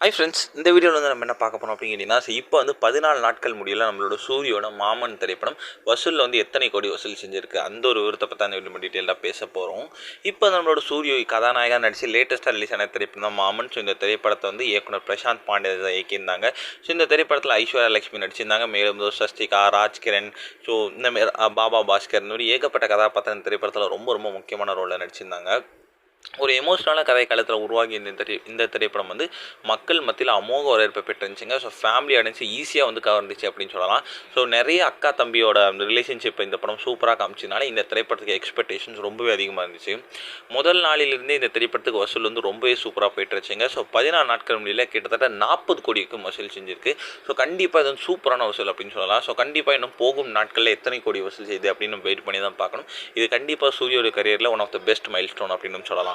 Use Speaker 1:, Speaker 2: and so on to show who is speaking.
Speaker 1: Hi friends, இந்த வீடியோவில் வந்து நம்ம என்ன பார்க்க போகிறோம் அப்படிங்கிறீங்கன்னா, இப்போ வந்து 14 நாட்கள் முடியல நம்மளோட சூரியோட மாமன் திரைப்படம் வசூலில் வந்து எத்தனை கோடி வசூல் செஞ்சுருக்கு அந்த ஒரு விவரத்தை பற்றி அந்த நம்ம டீட்டெயிலாக பேச போகிறோம். இப்போ நம்மளோட சூரியோ கதாநாயகா நடிச்சு லேட்டஸ்ட்டாக ரிலீஸ் ஆன திரைப்படம் தான் மாமன். ஸோ இந்த திரைப்படத்தை வந்து இயக்குனர் பிரசாந்த் பாண்டே தான் இயக்கியிருந்தாங்க. ஸோ இந்த திரைப்படத்தில் ஐஸ்வர்யா லட்சுமி நடிச்சிருந்தாங்க. மேலும் சஸ்திகா, ராஜ்கிரண், ஸோ இந்த மாரி பாபா பாஸ்கர், இந்த மாதிரி ஏகப்பட்ட கதாபாத்திரம் இந்த திரைப்படத்தில் ரொம்ப ரொம்ப முக்கியமான ரோலில் நடிச்சிருந்தாங்க. ஒரு எமோஷ்னலான கதை காலத்தில் உருவாகி இந்த திரைப்படம் வந்து மக்கள் மத்தியில் அமோக வரவேற்பை பெற்றுருந்துச்சுங்க. ஸோ ஃபேமிலி ஆடியன்ஸை ஈஸியாக வந்து கவர்ந்துச்சு அப்படின்னு சொல்லலாம். ஸோ நிறைய அக்கா தம்பியோட அந்த ரிலேஷன்ஷிப் இந்த படம் சூப்பராக காமிச்சதுனால இந்த திரைப்படத்துக்கு எக்ஸ்பெக்டேஷன்ஸ் ரொம்பவே அதிகமாக இருந்துச்சு. முதல் நாளிலிருந்தே இந்த திரைப்படத்துக்கு வசூல் வந்து ரொம்பவே சூப்பராக போயிட்டுருச்சுங்க. ஸோ 14 நாட்கள் முடியல கிட்டத்தட்ட 40 கோடிக்கும் வசூல் செஞ்சுருக்கு. ஸோ கண்டிப்பாக இது வந்து சூப்பரான வசூல் அப்படின்னு சொல்லலாம். ஸோ கண்டிப்பாக இன்னும் போகும் நாட்களில் எத்தனை கோடி வசூல் செய்யுது அப்படின்னு வெயிட் பண்ணி தான் பார்க்கணும். இது கண்டிப்பாக சூரியோட கரியரில் one of the best milestone அப்படின்னு சொல்லலாம்.